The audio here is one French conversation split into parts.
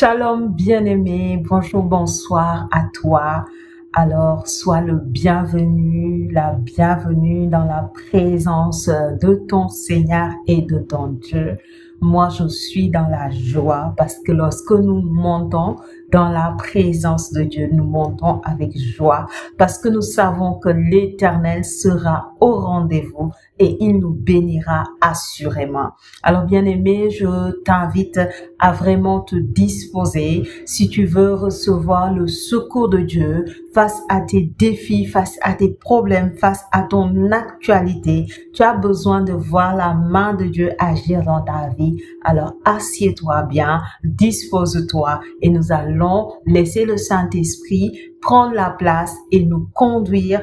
Shalom bien-aimé, bonjour, bonsoir à toi. Alors, sois le bienvenu, la bienvenue dans la présence de ton Seigneur et de ton Dieu. Moi, je suis dans la joie parce que lorsque nous montons dans la présence de Dieu, nous montons avec joie parce que nous savons que l'Éternel sera au rendez-vous et il nous bénira assurément. Alors, bien-aimé, je t'invite à vraiment te disposer si tu veux recevoir le secours de Dieu face à tes défis, face à tes problèmes, face à ton actualité. Tu as besoin de voir la main de Dieu agir dans ta vie. Alors assieds-toi bien, dispose-toi et nous allons laisser le Saint-Esprit prendre la place et nous conduire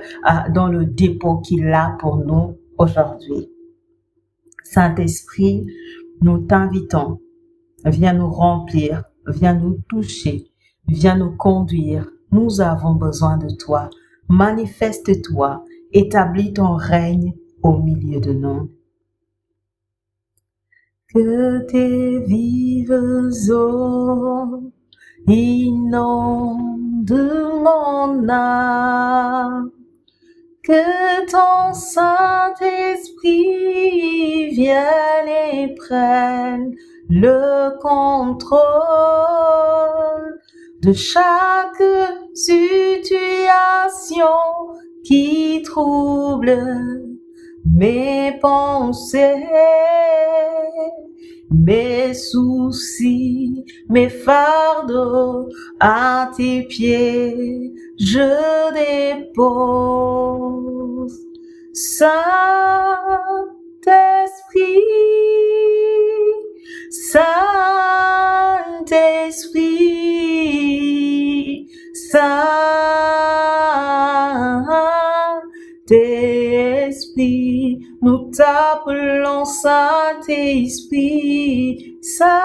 dans le dépôt qu'il a pour nous aujourd'hui. Saint-Esprit, nous t'invitons. Viens nous remplir, viens nous toucher, viens nous conduire. Nous avons besoin de toi. Manifeste-toi, établis ton règne au milieu de nous. Que tes vives eaux inondent mon âme. Que ton Saint-Esprit vienne et prenne le contrôle de chaque situation qui trouble mes pensées, mes soucis, mes fardeaux à tes pieds, je dépose. Saint-Esprit, Saint-Esprit, Saint-Esprit, nous t'appelons Saint-Esprit, Saint-Esprit,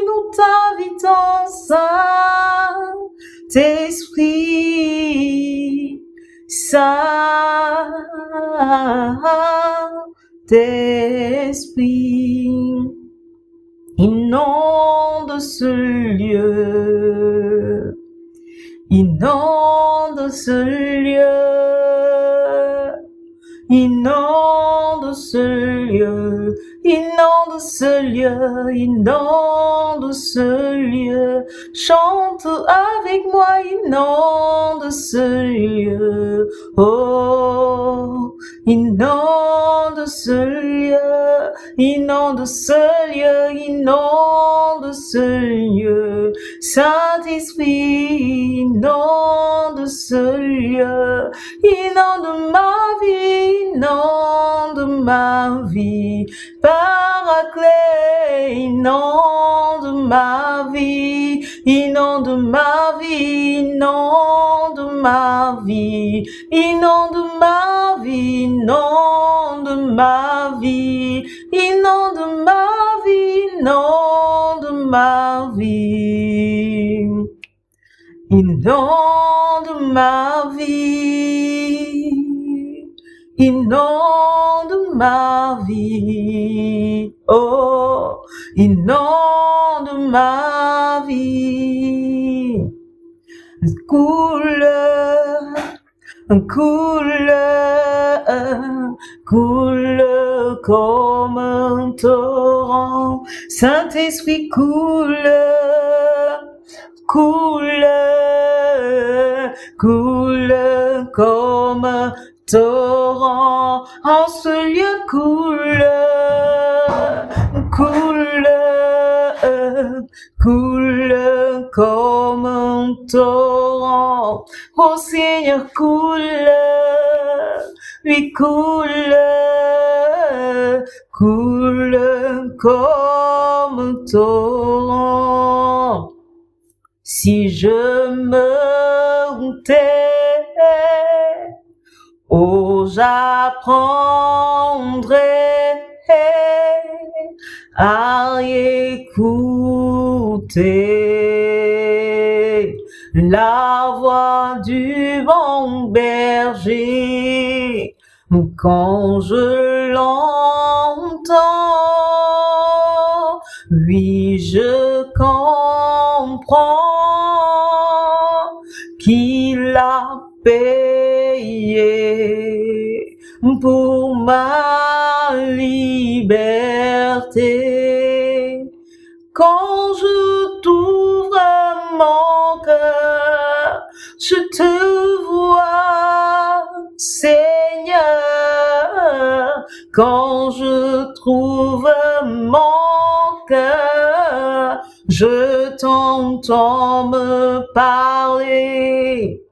nous t'invitons Saint-Esprit, Saint-Esprit, inonde ce lieu, inonde ce lieu, inonde ce lieu, inonde ce lieu, inonde ce lieu. Chante avec moi, inonde ce lieu. Oh, inonde ce lieu, inonde ce lieu, inonde ce lieu. Saint-Esprit, inonde ce lieu, inonde ma vie, inonde ma vie. Paraclet, inonde ma vie, inonde ma vie, inonde ma vie, inonde ma vie, inonde ma vie, inonde ma vie, inonde ma vie, inonde ma vie, inonde ma vie, oh, inonde ma vie. Coule, coule, coule comme un torrent. Saint-Esprit coule, coule, coule comme un torrent. En ce lieu coule, coule, coule comme un torrent. Oh Seigneur, coule, oui coule, coule comme un torrent. Si je me tais, oh j'apprendrai à écouter la voix du bon berger. Quand je l'entends, Oui, je comprends qu'il a payé pour ma liberté. Quand je t'ouvre mon cœur, je te vois, Seigneur. Quand je trouve mon cœur, je t'entends me parler.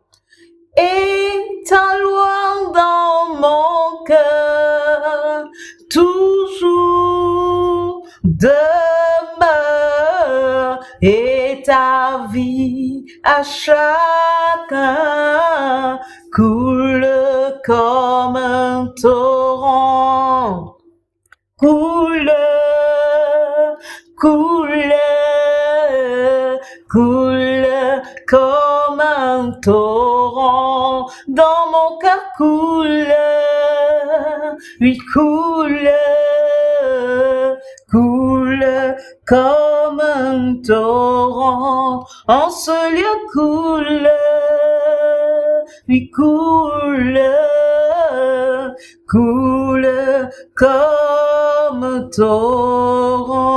Et ta loi dans mon cœur, toujours demeure, et ta vie à chacun coule comme un torrent. Coule, coule, coule comme un torrent. Dans mon cœur coule, oui coule, coule comme un torrent. En ce lieu coule, oui coule, coule comme un torrent.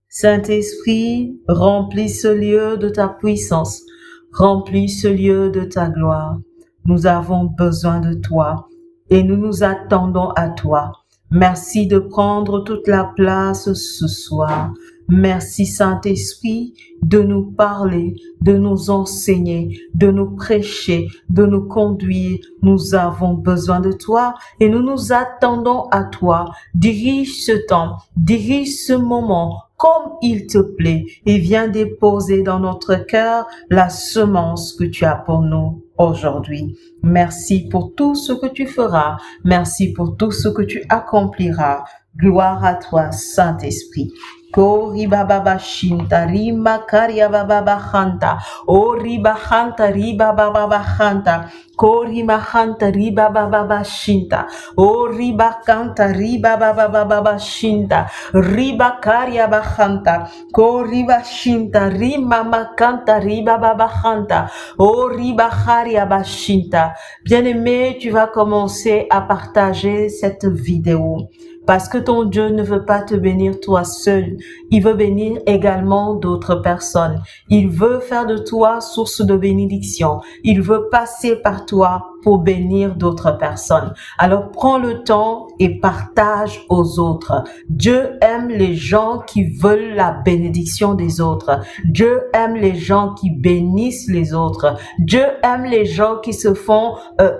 Saint-Esprit, remplis ce lieu de ta puissance, remplis ce lieu de ta gloire. Nous avons besoin de toi et nous nous attendons à toi. Merci de prendre toute la place ce soir. Merci Saint-Esprit de nous parler, de nous enseigner, de nous prêcher, de nous conduire. Nous avons besoin de toi et nous nous attendons à toi. Dirige ce temps, dirige ce moment comme il te plaît et viens déposer dans notre cœur la semence que tu as pour nous aujourd'hui. Merci pour tout ce que tu feras. Merci pour tout ce que tu accompliras. Gloire à toi, Saint-Esprit. Koriba baba shinta rima karia baba hanta o riba hanta riba baba hanta korima hanta riba baba shinta o riba kanta riba baba shinta riba karia bahanta koriba shinta rima makanta riba baba hanta o riba karia bashinta. Bien-aimé, tu vas commencer à partager cette vidéo. Parce que ton Dieu ne veut pas te bénir toi seul. Il veut bénir également d'autres personnes. Il veut faire de toi source de bénédiction. Il veut passer par toi pour bénir d'autres personnes. Alors prends le temps et partage aux autres. Dieu aime les gens qui veulent la bénédiction des autres. Dieu aime les gens qui bénissent les autres. Dieu aime les gens qui se font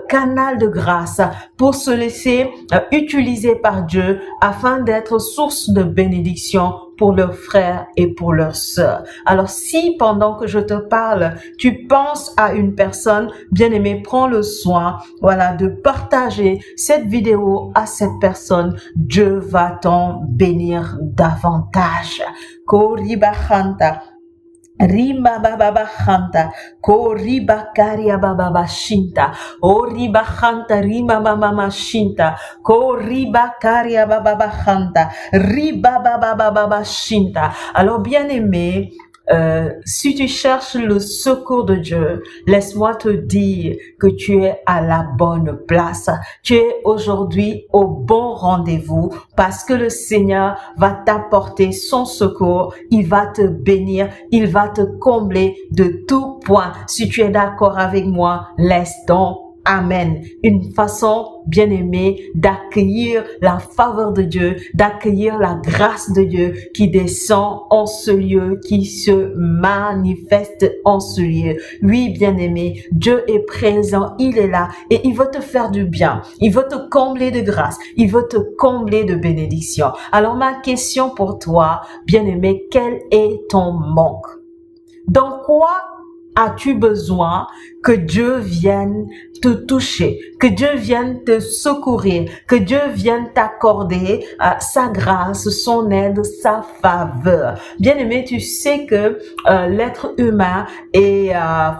canal de grâce pour se laisser utiliser par Dieu afin d'être source de bénédiction pour leurs frères et pour leurs sœurs. Alors si pendant que je te parle, tu penses à une personne, bien-aimée, prends le soin, de partager cette vidéo à cette personne. Dieu va t'en bénir davantage. Koribahanta. Rima baba hanta, ko riba karia baba shinta, o riba hanta rima mama shinta, ko riba karia baba hanta, riba baba shinta. Alors bien aimé, si tu cherches le secours de Dieu, laisse-moi te dire que tu es à la bonne place. Tu es aujourd'hui au bon rendez-vous parce que le Seigneur va t'apporter son secours. Il va te bénir. Il va te combler de tout point. Si tu es d'accord avec moi, laisse donc. Amen. Une façon bien aimée d'accueillir la faveur de Dieu, d'accueillir la grâce de Dieu qui descend en ce lieu, qui se manifeste en ce lieu. Oui, bien aimé, Dieu est présent, il est là et il veut te faire du bien. Il veut te combler de grâce. Il veut te combler de bénédiction. Alors ma question pour toi, bien aimé, quel est ton manque? Dans quoi as-tu besoin que Dieu vienne te toucher, que Dieu vienne te secourir, que Dieu vienne t'accorder sa grâce, son aide, sa faveur. Bien-aimé, tu sais que l'être humain est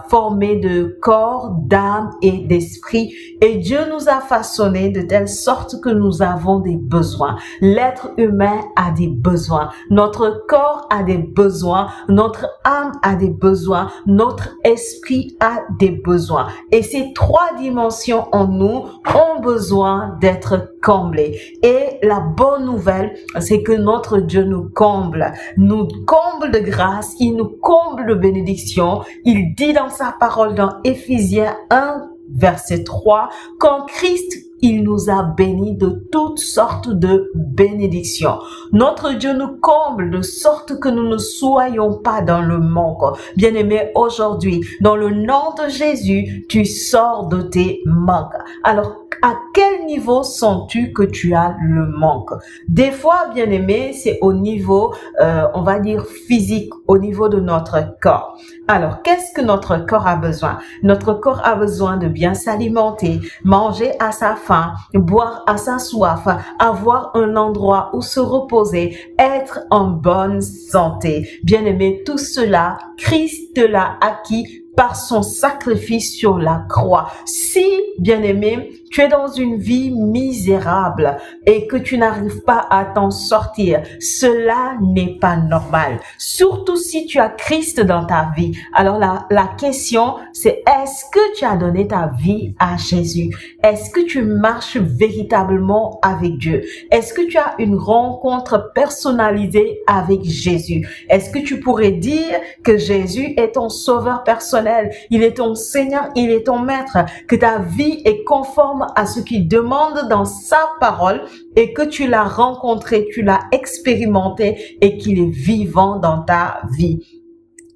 formé de corps, d'âme et d'esprit, et Dieu nous a façonnés de telle sorte que nous avons des besoins. L'être humain a des besoins, notre corps a des besoins, notre âme a des besoins, notre esprit a des besoins. Et ces trois dimensions en nous ont besoin d'être comblées. Et la bonne nouvelle, c'est que notre Dieu nous comble de grâce, il nous comble de bénédiction. Il dit dans sa parole dans Éphésiens 1, verset 3, qu'en Christ, il nous a bénis de toutes sortes de bénédictions. Notre Dieu nous comble de sorte que nous ne soyons pas dans le manque. Bien-aimé, aujourd'hui, dans le nom de Jésus, tu sors de tes manques. Alors, à quel niveau sens-tu que tu as le manque? Des fois, bien-aimé, c'est au niveau, on va dire physique, au niveau de notre corps. Alors, qu'est-ce que notre corps a besoin? Notre corps a besoin de bien s'alimenter, manger à sa faim, boire à sa soif, avoir un endroit où se reposer, être en bonne santé. Bien-aimé, tout cela, Christ l'a acquis par son sacrifice sur la croix. Si, bien-aimé, tu es dans une vie misérable et que tu n'arrives pas à t'en sortir, cela n'est pas normal. Surtout si tu as Christ dans ta vie. Alors la question, c'est est-ce que tu as donné ta vie à Jésus? Est-ce que tu marches véritablement avec Dieu? Est-ce que tu as une rencontre personnalisée avec Jésus? Est-ce que tu pourrais dire que Jésus est ton sauveur personnel? Il est ton Seigneur, il est ton Maître, que ta vie est conforme à ce qu'il demande dans sa parole et que tu l'as rencontré, tu l'as expérimenté et qu'il est vivant dans ta vie.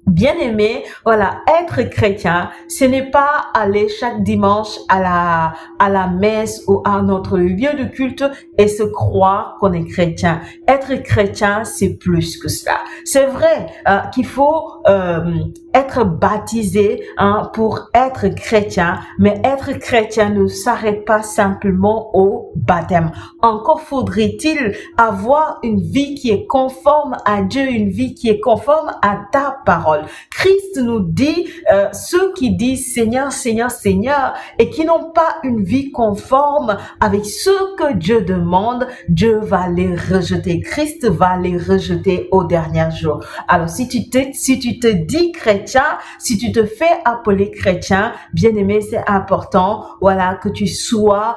Bien-aimé, voilà, être chrétien, ce n'est pas aller chaque dimanche à la messe ou à notre lieu de culte et se croire qu'on est chrétien. Être chrétien, c'est plus que cela. C'est vrai qu'il faut être baptisé pour être chrétien, mais être chrétien ne s'arrête pas simplement au baptême. Encore faudrait-il avoir une vie qui est conforme à Dieu, une vie qui est conforme à ta parole. Christ nous dit, ceux qui disent Seigneur, Seigneur, Seigneur, et qui n'ont pas une vie conforme avec ce que Dieu demande, Dieu va les rejeter. Christ va les rejeter au dernier jour. Alors, si tu te dis chrétien, si tu te fais appeler chrétien, bien-aimé, c'est important, voilà, que tu sois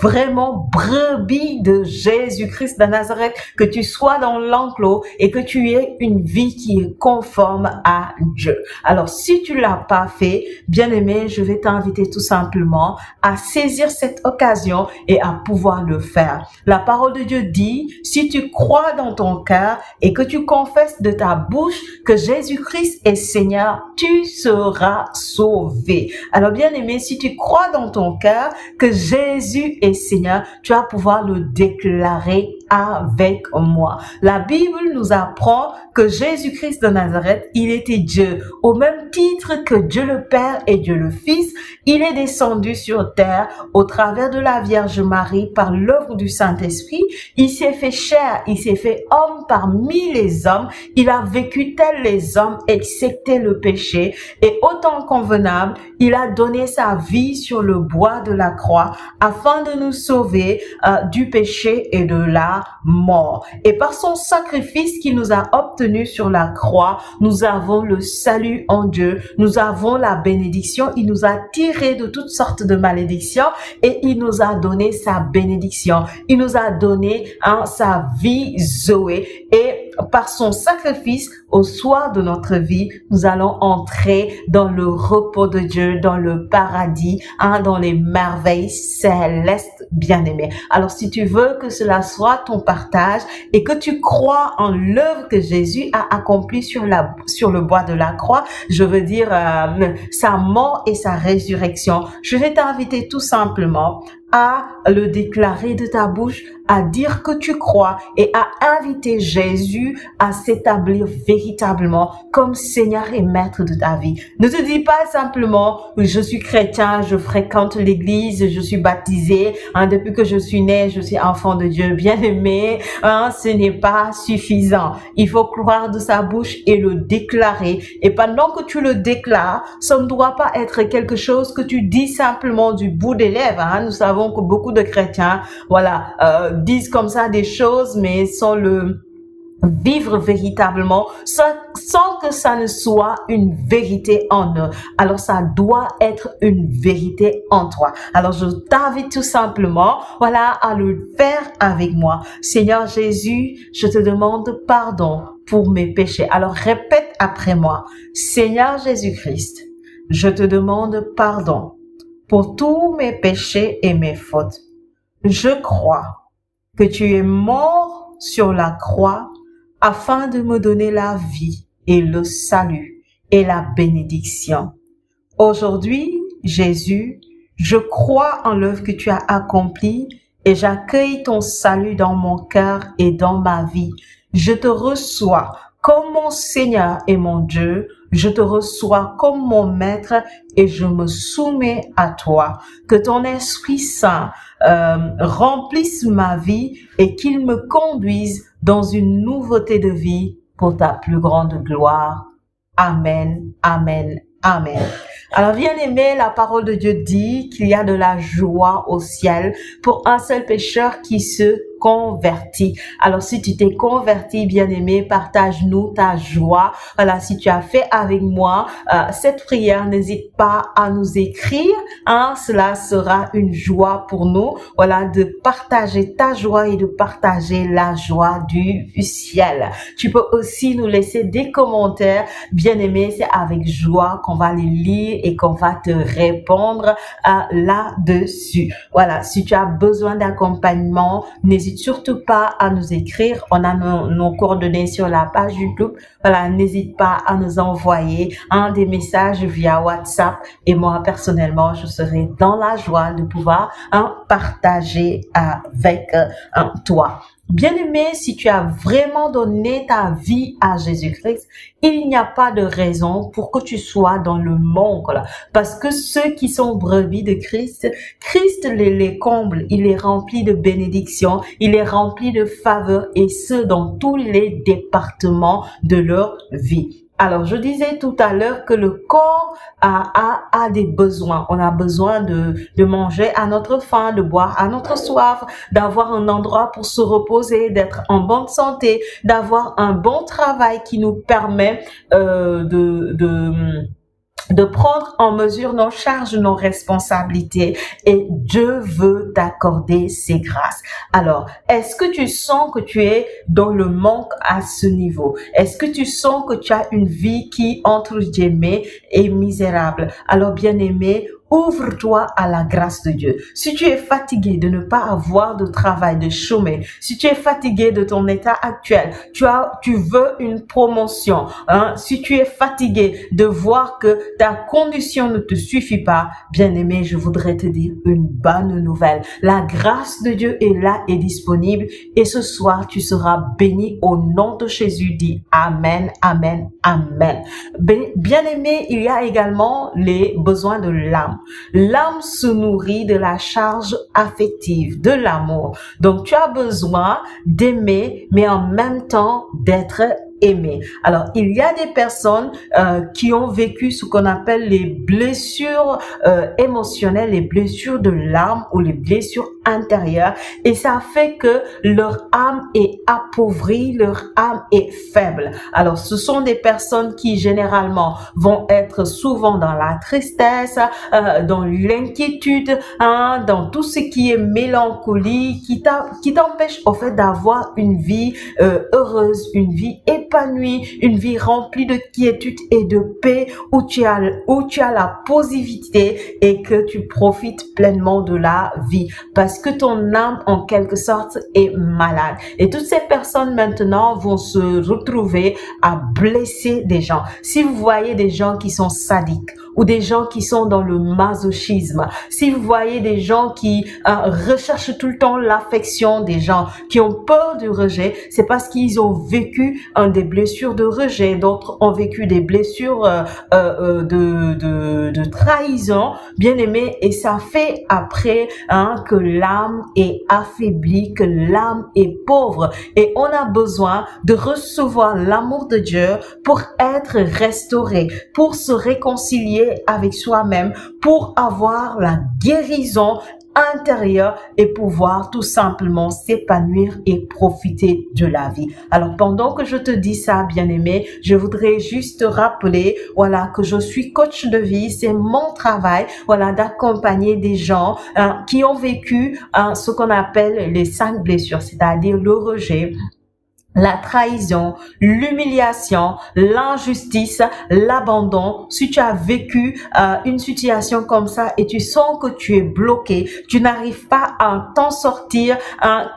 vraiment brebis de Jésus-Christ de Nazareth, que tu sois dans l'enclos et que tu aies une vie qui est conforme à Dieu. Alors, si tu l'as pas fait, bien-aimé, je vais t'inviter tout simplement à saisir cette occasion et à pouvoir le faire. La parole de Dieu dit, si tu crois dans ton cœur et que tu confesses de ta bouche que Jésus-Christ est Seigneur, tu seras sauvé. Alors, bien-aimé, si tu crois dans ton cœur que Jésus est Seigneur, tu vas pouvoir le déclarer avec moi. La Bible nous apprend que Jésus-Christ de Nazareth, il était Dieu. Au même titre que Dieu le Père et Dieu le Fils, il est descendu sur terre au travers de la Vierge Marie par l'œuvre du Saint-Esprit. Il s'est fait chair, il s'est fait homme parmi les hommes. Il a vécu tel les hommes, excepté le péché. Et autant convenable, il a donné sa vie sur le bois de la croix afin de nous sauver du péché et de la mort. Et par son sacrifice qu'il nous a obtenu sur la croix, nous avons le salut en Dieu, nous avons la bénédiction, il nous a tirés de toutes sortes de malédictions et il nous a donné sa bénédiction, il nous a donné sa vie Zoé, et par son sacrifice au soir de notre vie, nous allons entrer dans le repos de Dieu, dans le paradis, dans les merveilles célestes bien-aimé. Alors, si tu veux que cela soit ton partage et que tu crois en l'œuvre que Jésus a accomplie sur le bois de la croix, je veux dire sa mort et sa résurrection, je vais t'inviter tout simplement à le déclarer de ta bouche, à dire que tu crois et à inviter Jésus à s'établir véritablement comme Seigneur et Maître de ta vie. Ne te dis pas simplement, je suis chrétien, je fréquente l'église, je suis baptisé, depuis que je suis né, je suis enfant de Dieu, bien-aimé, ce n'est pas suffisant. Il faut croire de sa bouche et le déclarer. Et pendant que tu le déclares, ça ne doit pas être quelque chose que tu dis simplement du bout des lèvres. Nous savons que beaucoup de chrétiens, disent comme ça des choses, mais sans le vivre véritablement, sans que ça ne soit une vérité en eux. Alors, ça doit être une vérité en toi. Alors, je t'invite tout simplement, à le faire avec moi. Seigneur Jésus, je te demande pardon pour mes péchés. Alors, répète après moi. Seigneur Jésus-Christ, je te demande pardon pour tous mes péchés et mes fautes. Je crois que tu es mort sur la croix afin de me donner la vie et le salut et la bénédiction. Aujourd'hui, Jésus, je crois en l'œuvre que tu as accomplie et j'accueille ton salut dans mon cœur et dans ma vie. Je te reçois comme mon Seigneur et mon Dieu, je te reçois comme mon Maître et je me soumets à toi. Que ton Esprit Saint remplisse ma vie et qu'il me conduise dans une nouveauté de vie pour ta plus grande gloire. Amen, amen, amen. Alors, bien-aimé, la parole de Dieu dit qu'il y a de la joie au ciel pour un seul pécheur qui se converti. Alors, si tu t'es converti, bien-aimé, partage-nous ta joie. Si tu as fait avec moi cette prière, n'hésite pas à nous écrire. Cela sera une joie pour nous, de partager ta joie et de partager la joie du ciel. Tu peux aussi nous laisser des commentaires. Bien-aimé, c'est avec joie qu'on va les lire et qu'on va te répondre là-dessus. Si tu as besoin d'accompagnement, n'hésite surtout pas à nous écrire. On a nos coordonnées sur la page YouTube. N'hésite pas à nous envoyer des messages via WhatsApp et moi personnellement, je serai dans la joie de pouvoir partager avec toi. Bien-aimé, si tu as vraiment donné ta vie à Jésus-Christ, il n'y a pas de raison pour que tu sois dans le manque. Parce que ceux qui sont brebis de Christ, Christ les comble, il est rempli de bénédictions, il est rempli de faveurs et ce dans tous les départements de leur vie. Alors, je disais tout à l'heure que le corps a des besoins. On a besoin de manger à notre faim, de boire à notre soif, d'avoir un endroit pour se reposer, d'être en bonne santé, d'avoir un bon travail qui nous permet de prendre en mesure nos charges, nos responsabilités et Dieu veut t'accorder ses grâces. Alors, est-ce que tu sens que tu es dans le manque à ce niveau? Est-ce que tu sens que tu as une vie qui, entre guillemets, est misérable? Alors, bien-aimé, ouvre-toi à la grâce de Dieu. Si tu es fatigué de ne pas avoir de travail, de chômer, si tu es fatigué de ton état actuel, tu veux une promotion, si tu es fatigué de voir que ta condition ne te suffit pas, bien-aimé, je voudrais te dire une bonne nouvelle. La grâce de Dieu est là et disponible et ce soir, tu seras béni au nom de Jésus. Dis Amen, Amen, Amen. Bien-aimé, il y a également les besoins de l'âme. L'âme se nourrit de la charge affective, de l'amour. Donc, tu as besoin d'aimer, mais en même temps d'être aimé. Alors, il y a des personnes qui ont vécu ce qu'on appelle les blessures émotionnelles, les blessures de l'âme ou les blessures intérieures et ça fait que leur âme est appauvrie, leur âme est faible. Alors, ce sont des personnes qui généralement vont être souvent dans la tristesse, dans l'inquiétude, dans tout ce qui est mélancolie, qui t'empêche au fait d'avoir une vie heureuse, une vie épanouie épanouie, une vie remplie de quiétude et de paix, où tu as la positivité et que tu profites pleinement de la vie, parce que ton âme, en quelque sorte, est malade. Et toutes ces personnes maintenant vont se retrouver à blesser des gens. Si vous voyez des gens qui sont sadiques, ou des gens qui sont dans le masochisme, si vous voyez des gens qui recherchent tout le temps l'affection des gens, qui ont peur du rejet, c'est parce qu'ils ont vécu des blessures de rejet, d'autres ont vécu des blessures de trahison, bien aimé, et ça fait après que l'âme est affaiblie, que l'âme est pauvre, et on a besoin de recevoir l'amour de Dieu pour être restauré, pour se réconcilier avec soi-même, pour avoir la guérison intérieure et pouvoir tout simplement s'épanouir et profiter de la vie. Alors pendant que je te dis ça, bien-aimé, je voudrais juste te rappeler, voilà, que je suis coach de vie. C'est mon travail, voilà, d'accompagner des gens qui ont vécu ce qu'on appelle les 5 blessures, c'est-à-dire le rejet, la trahison, l'humiliation, l'injustice, l'abandon. Si tu as vécu une situation comme ça et tu sens que tu es bloqué, tu n'arrives pas à t'en sortir,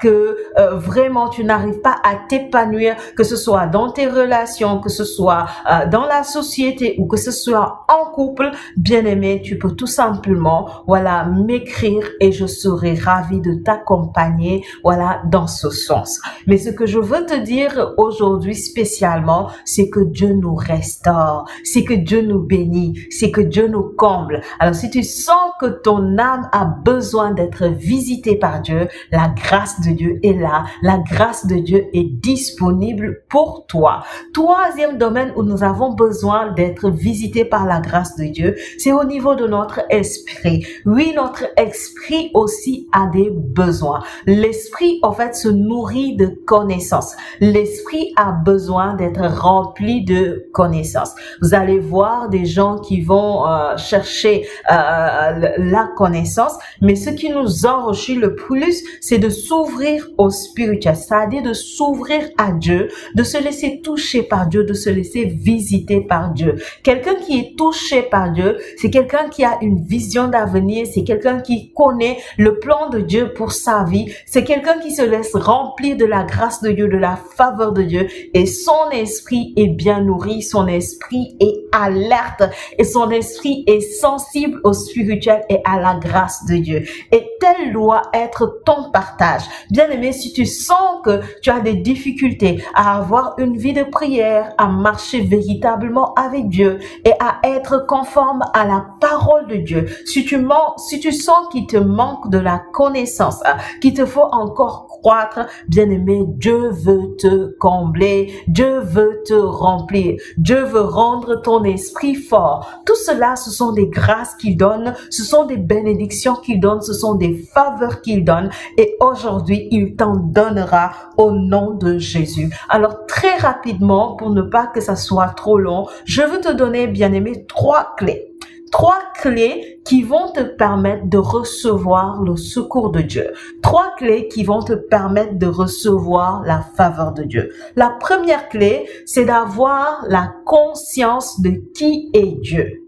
que vraiment tu n'arrives pas à t'épanouir, que ce soit dans tes relations, que ce soit dans la société ou que ce soit en couple, bien aimé, tu peux tout simplement, voilà, m'écrire et je serai ravie de t'accompagner, voilà, dans ce sens. Mais ce que je veux te dire aujourd'hui spécialement, c'est que Dieu nous restaure, c'est que Dieu nous bénit, c'est que Dieu nous comble. Alors si tu sens que ton âme a besoin d'être visitée par Dieu, la grâce de Dieu est là, la grâce de Dieu est disponible pour toi. Troisième domaine où nous avons besoin d'être visités par la grâce de Dieu, c'est au niveau de notre esprit. Oui, notre esprit aussi a des besoins. L'esprit, en fait, se nourrit de connaissances. L'esprit a besoin d'être rempli de connaissances. Vous allez voir des gens qui vont chercher la connaissance, mais ce qui nous enrichit le plus, c'est de s'ouvrir au spirituel, c'est-à-dire de s'ouvrir à Dieu, de se laisser toucher par Dieu, de se laisser visiter par Dieu. Quelqu'un qui est touché par Dieu, c'est quelqu'un qui a une vision d'avenir, c'est quelqu'un qui connaît le plan de Dieu pour sa vie, c'est quelqu'un qui se laisse remplir de la grâce de Dieu, de la faveur de Dieu, et son esprit est bien nourri, son esprit est alerte et son esprit est sensible au spirituel et à la grâce de Dieu. Et tel doit être ton partage. Bien aimé, si tu sens que tu as des difficultés à avoir une vie de prière, à marcher véritablement avec Dieu et à être conforme à la parole de Dieu, si tu sens qu'il te manque de la connaissance, qu'il te faut encore croître, bien aimé, Dieu veut te combler, Dieu veut te remplir, Dieu veut rendre ton esprit fort. Tout cela, ce sont des grâces qu'il donne, ce sont des bénédictions qu'il donne, ce sont des faveurs qu'il donne, et aujourd'hui, il t'en donnera au nom de Jésus. Alors, très rapidement, pour ne pas que ça soit trop long, je veux te donner, bien aimé, 3 clés. 3 clés qui vont te permettre de recevoir le secours de Dieu. 3 clés qui vont te permettre de recevoir la faveur de Dieu. La première clé, c'est d'avoir la conscience de qui est Dieu.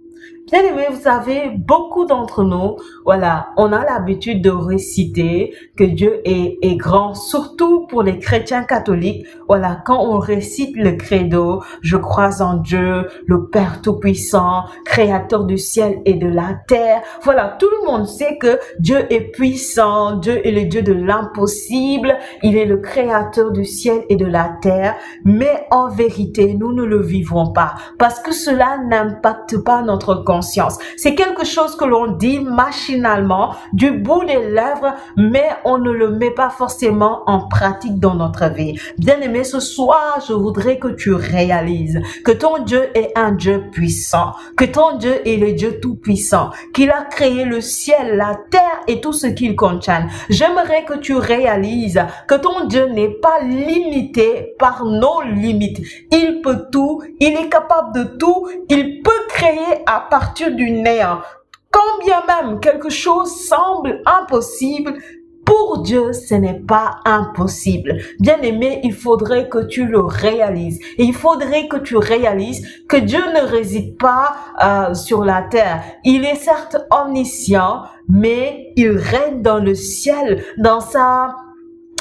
Bien aimé, vous savez, beaucoup d'entre nous, voilà, on a l'habitude de réciter que Dieu est grand, surtout pour les chrétiens catholiques. Voilà, quand on récite le credo, je crois en Dieu, le Père Tout-Puissant, Créateur du ciel et de la terre. Voilà, tout le monde sait que Dieu est puissant, Dieu est le Dieu de l'impossible, il est le Créateur du ciel et de la terre. Mais en vérité, nous ne le vivons pas parce que cela n'impacte pas notre conscience. C'est quelque chose que l'on dit machinalement du bout des lèvres, mais on ne le met pas forcément en pratique dans notre vie. Bien-aimé, ce soir, je voudrais que tu réalises que ton Dieu est un Dieu puissant, que ton Dieu est le Dieu tout-puissant, qu'il a créé le ciel, la terre et tout ce qu'il contient. J'aimerais que tu réalises que ton Dieu n'est pas limité par nos limites. Il peut tout, il est capable de tout, il peut créer à partir du néant. Quand bien même quelque chose semble impossible, pour Pour Dieu, ce n'est pas impossible. Bien-aimé, il faudrait que tu le réalises. Et il faudrait que tu réalises que Dieu ne réside pas sur la terre. Il est certes omniscient, mais il règne dans le ciel, dans sa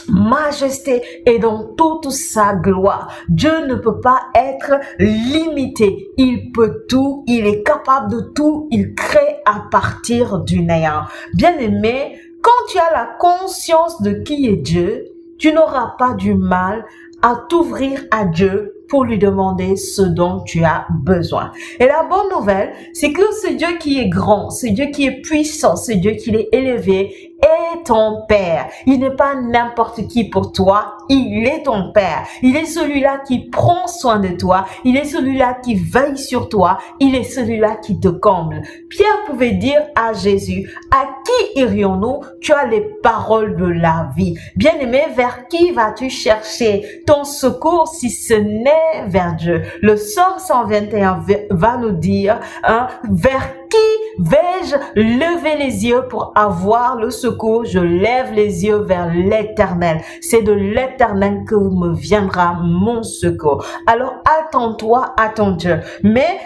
majesté et dans toute sa gloire. Dieu ne peut pas être limité. Il peut tout, il est capable de tout, il crée à partir du néant. Bien-aimé, quand tu as la conscience de qui est Dieu, tu n'auras pas du mal à t'ouvrir à Dieu pour lui demander ce dont tu as besoin. Et la bonne nouvelle, c'est que ce Dieu qui est grand, ce Dieu qui est puissant, ce Dieu qui est élevé, est ton Père. Il n'est pas n'importe qui pour toi, il est ton Père. Il est celui-là qui prend soin de toi, il est celui-là qui veille sur toi, il est celui-là qui te comble. Pierre pouvait dire à Jésus, à qui irions-nous? Tu as les paroles de la vie. Bien-aimé, vers qui vas-tu chercher ton secours si ce n'est vers Dieu? Le Psaume 121 va nous dire, vers qui vais-je lever les yeux pour avoir le secours? Je lève les yeux vers l'Éternel. C'est de l'Éternel que me viendra mon secours. Alors attends-toi à ton Dieu. Mais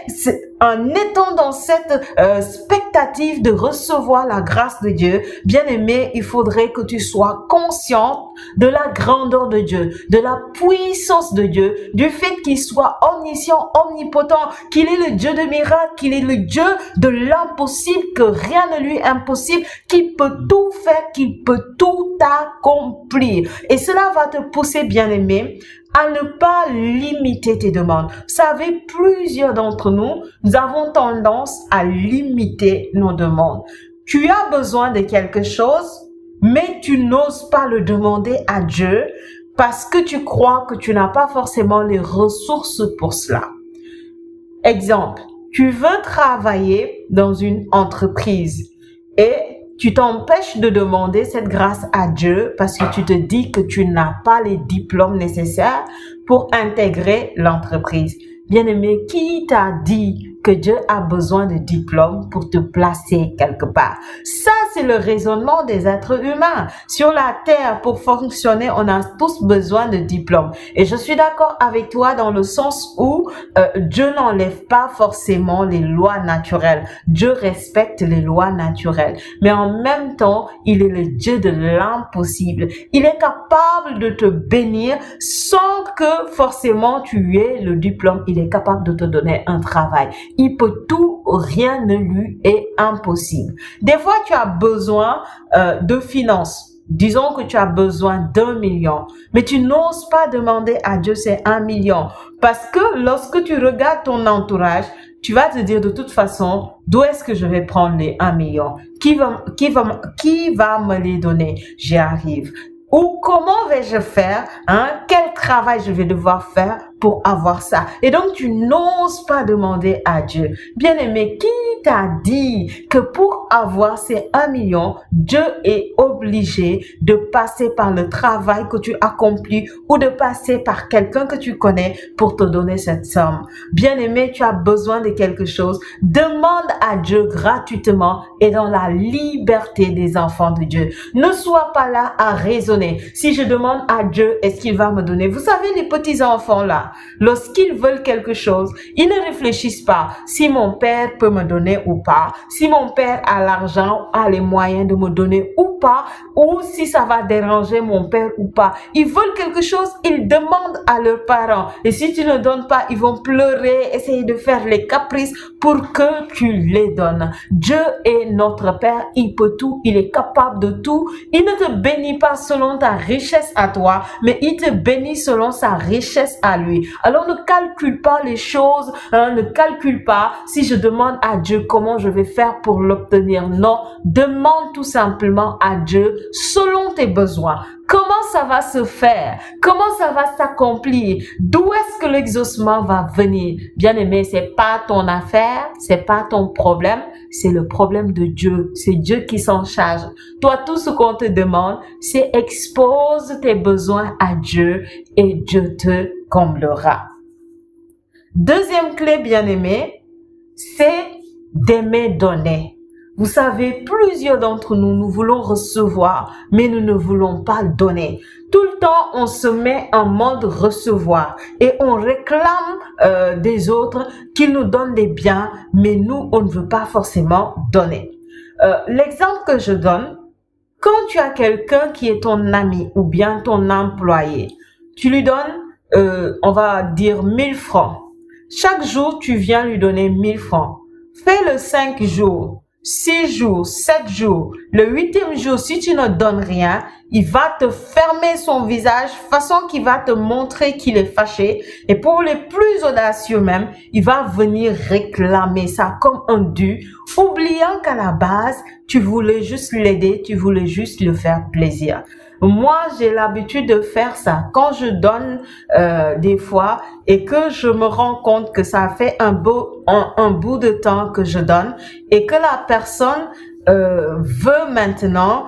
en étant dans cette expectative de recevoir la grâce de Dieu, bien-aimé, il faudrait que tu sois conscient de la grandeur de Dieu, de la puissance de Dieu, du fait qu'il soit omniscient, omnipotent, qu'il est le Dieu de miracles, qu'il est le Dieu de l'impossible, que rien ne lui est impossible, qu'il peut tout faire, qu'il peut tout accomplir. Et cela va te pousser, bien-aimé, à ne pas limiter tes demandes. Vous savez, plusieurs d'entre nous, nous avons tendance à limiter nos demandes. Tu as besoin de quelque chose, mais tu n'oses pas le demander à Dieu parce que tu crois que tu n'as pas forcément les ressources pour cela. Exemple, tu veux travailler dans une entreprise et tu t'empêches de demander cette grâce à Dieu parce que tu te dis que tu n'as pas les diplômes nécessaires pour intégrer l'entreprise. Bien-aimé, qui t'a dit que Dieu a besoin de diplômes pour te placer quelque part? Ça, c'est le raisonnement des êtres humains. Sur la terre, pour fonctionner, on a tous besoin de diplômes. Et je suis d'accord avec toi dans le sens où Dieu n'enlève pas forcément les lois naturelles. Dieu respecte les lois naturelles. Mais en même temps, il est le Dieu de l'impossible. Il est capable de te bénir sans que forcément tu aies le diplôme. Il est capable de te donner un travail. Il peut tout, rien ne lui est impossible. Des fois, tu as besoin de finances. Disons que tu as besoin d'1 million, mais tu n'oses pas demander à Dieu ces 1 million. Parce que lorsque tu regardes ton entourage, tu vas te dire de toute façon, d'où est-ce que je vais prendre les 1 million? Qui va me les donner? J'y arrive. Ou comment vais-je faire? Quel travail je vais devoir faire pour avoir ça? Et donc, tu n'oses pas demander à Dieu. Bien-aimé, qui t'a dit que pour avoir ces 1 million, Dieu est obligé de passer par le travail que tu accomplis ou de passer par quelqu'un que tu connais pour te donner cette somme? Bien-aimé, tu as besoin de quelque chose. Demande à Dieu gratuitement et dans la liberté des enfants de Dieu. Ne sois pas là à raisonner. Si je demande à Dieu, est-ce qu'il va me donner? Vous savez, les petits enfants là, lorsqu'ils veulent quelque chose, ils ne réfléchissent pas si mon père peut me donner ou pas, si mon père a l'argent, a les moyens de me donner ou pas, ou si ça va déranger mon père ou pas. Ils veulent quelque chose, ils demandent à leurs parents. Et si tu ne donnes pas, ils vont pleurer, essayer de faire les caprices pour que tu les donnes. Dieu est notre Père, il peut tout, il est capable de tout. Il ne te bénit pas selon ta richesse à toi, mais il te bénit selon sa richesse à lui. Alors ne calcule pas les choses, ne calcule pas si je demande à Dieu comment je vais faire pour l'obtenir. Non, demande tout simplement à Dieu selon tes besoins. Comment ça va se faire? Comment ça va s'accomplir? D'où est-ce que l'exaucement va venir? Bien-aimé, c'est pas ton affaire, c'est pas ton problème, c'est le problème de Dieu. C'est Dieu qui s'en charge. Toi, tout ce qu'on te demande, c'est expose tes besoins à Dieu et Dieu te comblera. Deuxième clé, bien-aimé, c'est d'aimer donner. Vous savez, plusieurs d'entre nous, nous voulons recevoir, mais nous ne voulons pas donner. Tout le temps, on se met en mode recevoir et on réclame des autres qu'ils nous donnent des biens, mais nous, on ne veut pas forcément donner. L'exemple que je donne, quand tu as quelqu'un qui est ton ami ou bien ton employé, tu lui donnes, on va dire 1000 francs. Chaque jour, tu viens lui donner 1000 francs. Fais-le 5 jours, 6 jours, 7 jours. Le 8e jour, si tu ne donnes rien, il va te fermer son visage, façon qu'il va te montrer qu'il est fâché. Et pour les plus audacieux même, il va venir réclamer ça comme un dû, oubliant qu'à la base, tu voulais juste l'aider, tu voulais juste lui faire plaisir. Moi, j'ai l'habitude de faire ça. Quand je donne des fois et que je me rends compte que ça fait un bout de temps que je donne et que la personne veut maintenant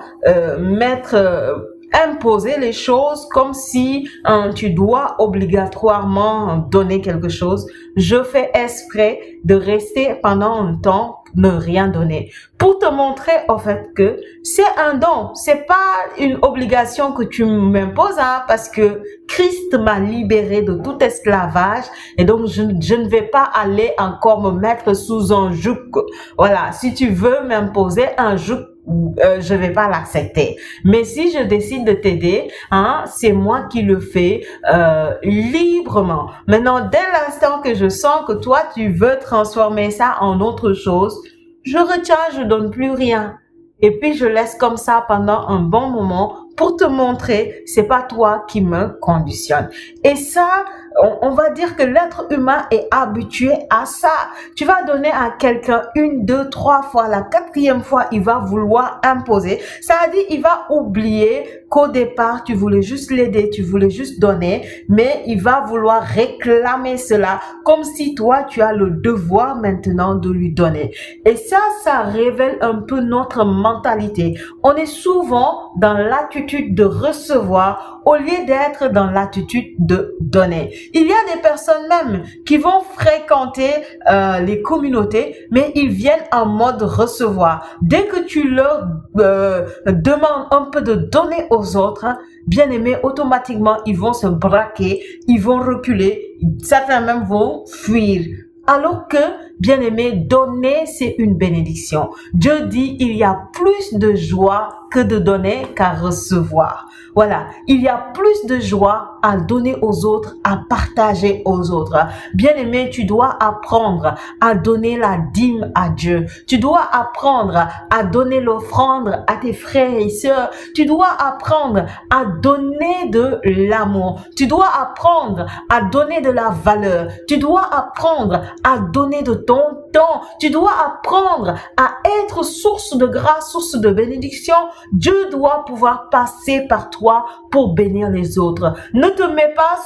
imposer les choses comme si tu dois obligatoirement donner quelque chose, je fais exprès de rester pendant un temps ne rien donner pour te montrer en fait que c'est un don, c'est pas une obligation que tu m'imposes parce que Christ m'a libéré de tout esclavage et donc je ne vais pas aller encore me mettre sous un joug. Voilà, si tu veux m'imposer un joug, je vais pas l'accepter. Mais si je décide de t'aider, c'est moi qui le fais librement. Maintenant, dès l'instant que je sens que toi, tu veux transformer ça en autre chose, je retiens, je donne plus rien. Et puis, je laisse comme ça pendant un bon moment pour te montrer, c'est pas toi qui me conditionne. Et ça, on va dire que l'être humain est habitué à ça. Tu vas donner à quelqu'un 1, 2, 3 fois, la 4e fois, il va vouloir imposer. Ça veut dire, il va oublier qu'au départ, tu voulais juste l'aider, tu voulais juste donner, mais il va vouloir réclamer cela comme si toi, tu as le devoir maintenant de lui donner. Et ça révèle un peu notre mentalité. On est souvent dans l'attitude de recevoir au lieu d'être dans l'attitude de donner. Il y a des personnes même qui vont fréquenter les communautés, mais ils viennent en mode recevoir. Dès que tu leur demandes un peu de donner aux autres, bien aimé, automatiquement, ils vont se braquer, ils vont reculer, certains même vont fuir. Alors que, bien aimé, donner, c'est une bénédiction. Dieu dit, il y a plus de joie que de donner qu'à recevoir. Voilà, il y a plus de joie à donner aux autres, à partager aux autres. Bien-aimé, tu dois apprendre à donner la dîme à Dieu. Tu dois apprendre à donner l'offrande à tes frères et sœurs. Tu dois apprendre à donner de l'amour. Tu dois apprendre à donner de la valeur. Tu dois apprendre à donner de ton temps. Tu dois apprendre à être source de grâce, source de bénédiction. Dieu doit pouvoir passer par toi pour bénir les autres. Ne te mets pas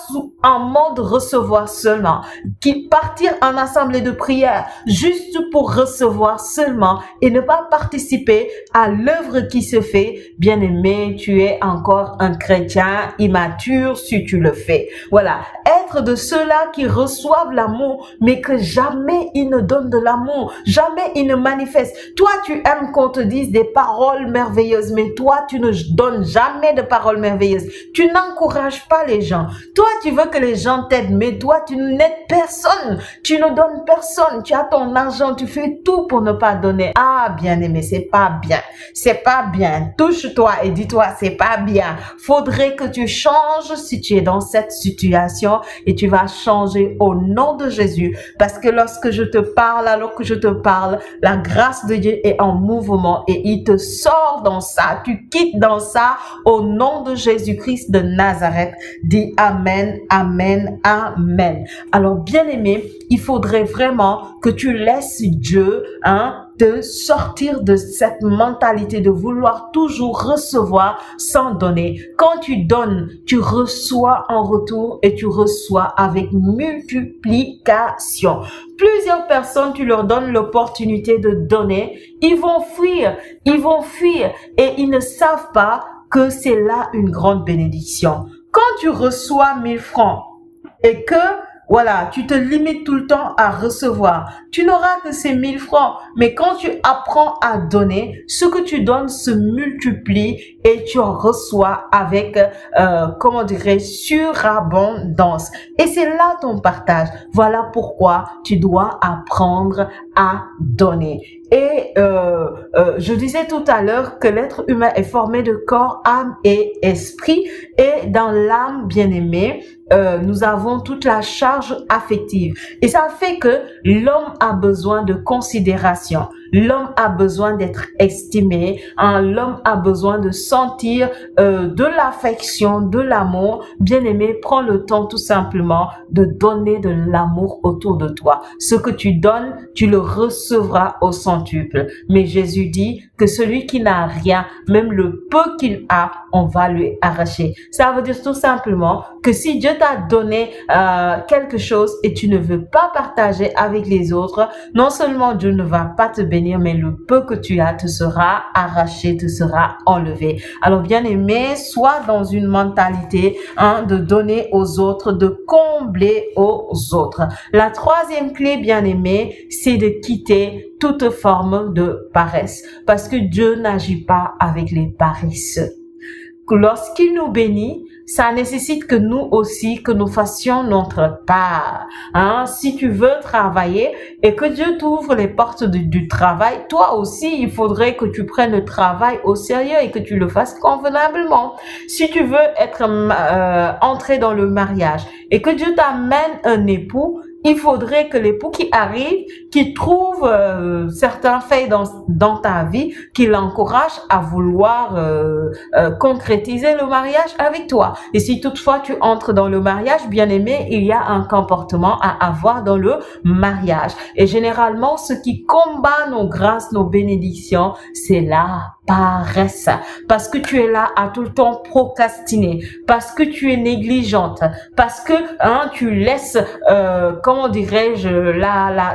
en mode recevoir seulement, qui partir en assemblée de prière juste pour recevoir seulement et ne pas participer à l'œuvre qui se fait. Bien-aimé, tu es encore un chrétien immature si tu le fais. Voilà, être de ceux-là qui reçoivent l'amour, mais que jamais ils ne donnent de l'amour, jamais ils ne manifestent. Toi, tu aimes qu'on te dise des paroles merveilleuses, mais toi, tu ne donnes jamais de paroles merveilleuses. Tu n'encourages pas les gens. Toi, tu veux que les gens t'aident, mais toi, tu n'aides personne. Tu ne donnes personne. Tu as ton argent, tu fais tout pour ne pas donner. Ah, bien-aimé, c'est pas bien. C'est pas bien. Touche-toi et dis-toi, c'est pas bien. Faudrait que tu changes si tu es dans cette situation et tu vas changer au nom de Jésus. Parce que lorsque je te parle, alors que je te parle, la grâce de Dieu est en mouvement et il te sort dans ça. Tu quittes dans ça au nom de Jésus-Christ de Nazareth. Dis Amen, Amen, Amen. Alors, bien-aimé, il faudrait vraiment que tu laisses Dieu, de sortir de cette mentalité de vouloir toujours recevoir sans donner. Quand tu donnes, tu reçois en retour et tu reçois avec multiplication. Plusieurs personnes, tu leur donnes l'opportunité de donner, ils vont fuir et ils ne savent pas que c'est là une grande bénédiction. Quand tu reçois 1000 francs et que voilà, tu te limites tout le temps à recevoir. Tu n'auras que ces 1000 francs. Mais quand tu apprends à donner, ce que tu donnes se multiplie et tu en reçois avec, comment dirais-je, surabondance. Et c'est là ton partage. Voilà pourquoi tu dois apprendre à donner. Et je disais tout à l'heure que l'être humain est formé de corps, âme et esprit. Et dans l'âme bien-aimée, nous avons toute la charge affective. Et ça fait que l'homme a besoin de considération. L'homme a besoin d'être estimé. Hein, l'homme a besoin de sentir de l'affection, de l'amour. Bien-aimé, prends le temps tout simplement de donner de l'amour autour de toi. Ce que tu donnes, tu le recevras au centuple. Mais Jésus dit que celui qui n'a rien, même le peu qu'il a, on va lui arracher. Ça veut dire tout simplement que si Dieu t'a donné quelque chose et tu ne veux pas partager avec les autres, non seulement Dieu ne va pas te bénir, mais le peu que tu as te sera arraché, te sera enlevé. Alors bien aimé, sois dans une mentalité de donner aux autres, de combler aux autres. La troisième clé, bien aimé, c'est de quitter toute forme de paresse, parce que Dieu n'agit pas avec les paresseux. Lorsqu'il nous bénit, ça nécessite que nous aussi, que nous fassions notre part. Hein? Si tu veux travailler et que Dieu t'ouvre les portes du travail, toi aussi, il faudrait que tu prennes le travail au sérieux et que tu le fasses convenablement. Si tu veux être entré dans le mariage et que Dieu t'amène un époux, il faudrait que l'époux qui arrive, qui trouve certains faits dans ta vie, qui l'encourage à vouloir concrétiser le mariage avec toi. Et si toutefois tu entres dans le mariage, bien aimé, il y a un comportement à avoir dans le mariage. Et généralement, ce qui combat nos grâces, nos bénédictions, c'est la paresse. Parce que tu es là à tout le temps procrastiner, parce que tu es négligente, parce que tu laisses, comment dirais-je,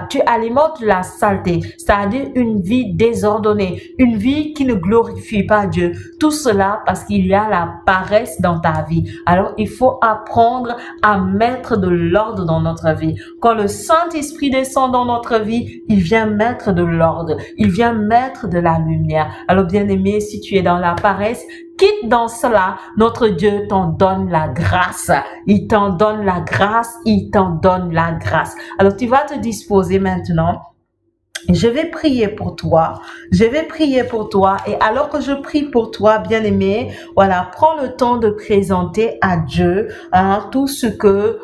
tu alimentes la saleté, c'est-à-dire une vie désordonnée, une vie qui ne glorifie pas Dieu. Tout cela parce qu'il y a la paresse dans ta vie. Alors, il faut apprendre à mettre de l'ordre dans notre vie. Quand le Saint-Esprit descend dans notre vie, il vient mettre de l'ordre, il vient mettre de la lumière. Alors, bien aimé, si tu es dans la paresse, quitte dans cela. Notre Dieu t'en donne la grâce. Il t'en donne la grâce. Il t'en donne la grâce. Alors, tu vas te disposer maintenant. Je vais prier pour toi. Je vais prier pour toi. Et alors que je prie pour toi, bien-aimé, voilà, prends le temps de présenter à Dieu tout ce que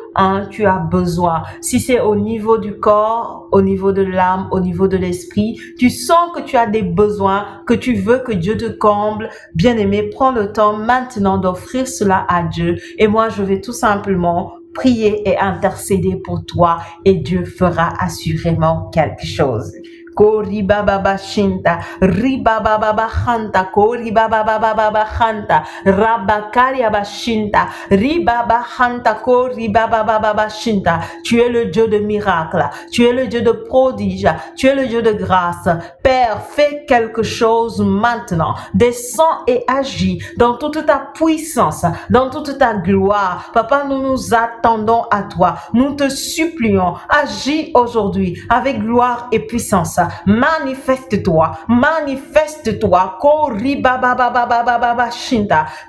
tu as besoin. Si c'est au niveau du corps, au niveau de l'âme, au niveau de l'esprit, tu sens que tu as des besoins, que tu veux que Dieu te comble, bien-aimé, prends le temps maintenant d'offrir cela à Dieu. Et moi, je vais tout simplement prier et intercéder pour toi et Dieu fera assurément quelque chose. Kori baba bashinta, riba baba bahanta, kori baba baba bahanta, rabakaria bashinta, riba bahanta, kori baba baba bashinta. Tu es le Dieu de miracles, tu es le Dieu de prodiges, tu es le Dieu de grâce. Père, fais quelque chose maintenant. Descends et agis dans toute ta puissance, dans toute ta gloire. Papa, nous nous attendons à toi. Nous te supplions. Agis aujourd'hui avec gloire et puissance. Manifeste-toi, manifeste-toi.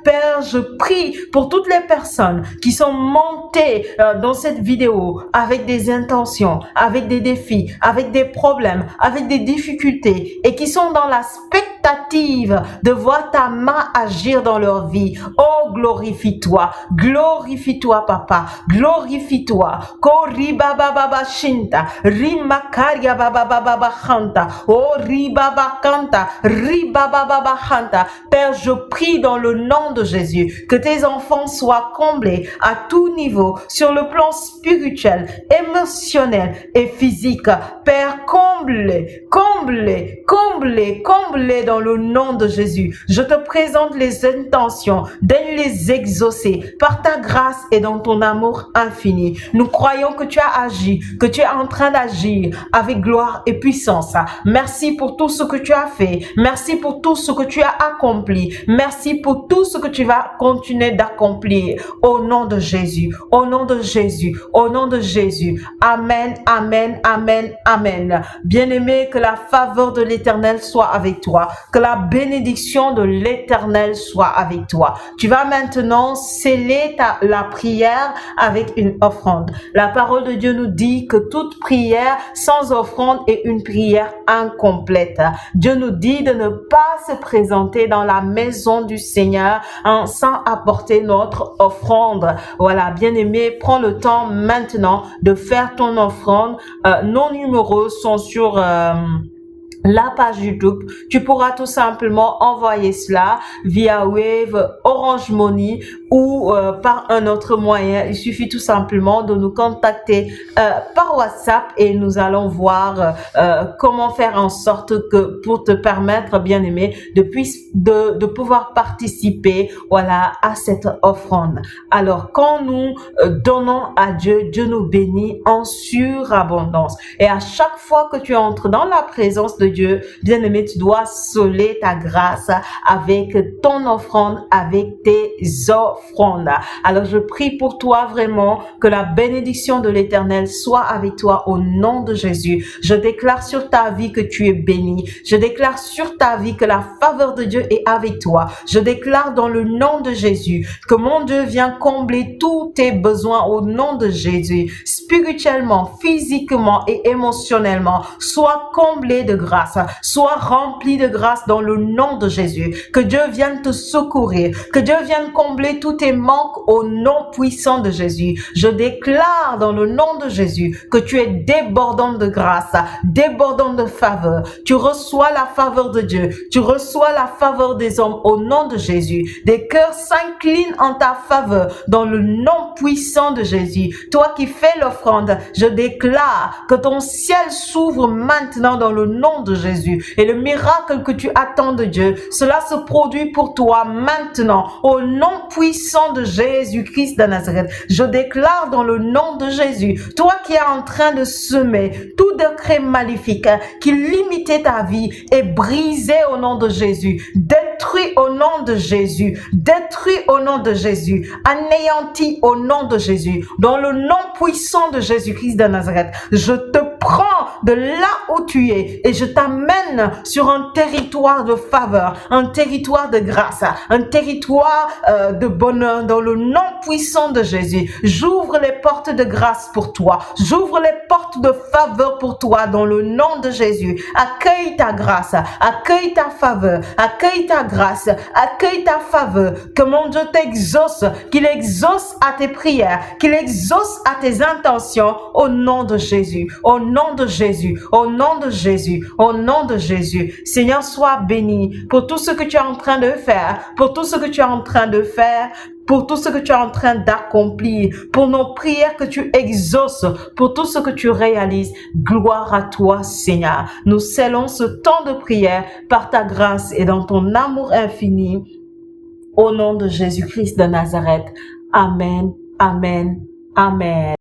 Père, je prie pour toutes les personnes qui sont montées dans cette vidéo avec des intentions, avec des défis, avec des problèmes, avec des difficultés et qui sont dans la expectative de voir ta main agir dans leur vie. Oh, glorifie-toi, glorifie-toi, papa, glorifie-toi. Koriba baba bashinta, rimakaria baba baba hanta, oh riba bakanta, riba baba hanta. Père, je prie dans le nom de Jésus que tes enfants soient comblés à tout niveau sur le plan spirituel, émotionnel et physique. Père, comble-les, comble-les, comble-les, comble-les dans le nom de Jésus. Je te présente les intentions, daigne les exaucer par ta grâce et dans ton amour infini. Nous croyons que tu as agi, que tu es en train d'agir avec gloire et puissance puissance. Merci pour tout ce que tu as fait. Merci pour tout ce que tu as accompli. Merci pour tout ce que tu vas continuer d'accomplir. Au nom de Jésus, au nom de Jésus, au nom de Jésus. Amen, amen, amen, amen. Bien-aimé, que la faveur de l'Éternel soit avec toi. Que la bénédiction de l'Éternel soit avec toi. Tu vas maintenant sceller la prière avec une offrande. La parole de Dieu nous dit que toute prière sans offrande est une prière incomplète. Dieu nous dit de ne pas se présenter dans la maison du Seigneur sans apporter notre offrande. Voilà, bien-aimé, prends le temps maintenant de faire ton offrande. Nos numéros sont sur la page YouTube. Tu pourras tout simplement envoyer cela via Wave, Orange Money ou par un autre moyen. Il suffit tout simplement de nous contacter par WhatsApp et nous allons voir comment faire en sorte que pour te permettre, bien aimé, de pouvoir participer, voilà, à cette offrande. Alors, quand nous donnons à Dieu, Dieu nous bénit en surabondance. Et à chaque fois que tu entres dans la présence de Dieu, bien-aimé, tu dois sceller ta grâce avec ton offrande, avec tes offrandes. Alors, je prie pour toi vraiment que la bénédiction de l'Éternel soit avec toi au nom de Jésus. Je déclare sur ta vie que tu es béni. Je déclare sur ta vie que la faveur de Dieu est avec toi. Je déclare dans le nom de Jésus que mon Dieu vient combler tous tes besoins au nom de Jésus. Spirituellement, physiquement et émotionnellement, sois comblé de grâce. Sois rempli de grâce dans le nom de Jésus. Que Dieu vienne te secourir. Que Dieu vienne combler tous tes manques au nom puissant de Jésus. Je déclare dans le nom de Jésus que tu es débordant de grâce, débordant de faveur. Tu reçois la faveur de Dieu. Tu reçois la faveur des hommes au nom de Jésus. Des cœurs s'inclinent en ta faveur dans le nom puissant de Jésus. Toi qui fais l'offrande, je déclare que ton ciel s'ouvre maintenant dans le nom de Jésus. Et le miracle que tu attends de Dieu, cela se produit pour toi maintenant au nom puissant de Jésus-Christ de Nazareth. Je déclare dans le nom de Jésus, toi qui es en train de semer tout décret maléfique qui limitait ta vie est brisé au nom de Jésus, détruit au nom de Jésus, détruit au nom de Jésus, anéanti au nom de Jésus. Dans le nom puissant de Jésus-Christ de Nazareth, je te prends de là où tu es et je t'amène sur un territoire de faveur, un territoire de grâce, un territoire de bonheur dans le nom puissant de Jésus. J'ouvre les portes de grâce pour toi. J'ouvre les portes de faveur pour toi dans le nom de Jésus. Accueille ta grâce, accueille ta faveur, accueille ta grâce, accueille ta faveur. Que mon Dieu t'exauce, qu'il exauce à tes prières, qu'il exauce à tes intentions au nom de Jésus, au nom de Jésus, au nom de Jésus, au nom de Jésus. Seigneur, sois béni pour tout ce que tu es en train de faire, pour tout ce que tu es en train de faire, pour tout ce que tu es en train d'accomplir, pour nos prières que tu exauces, pour tout ce que tu réalises. Gloire à toi, Seigneur. Nous scellons ce temps de prière par ta grâce et dans ton amour infini. Au nom de Jésus-Christ de Nazareth. Amen, amen, amen.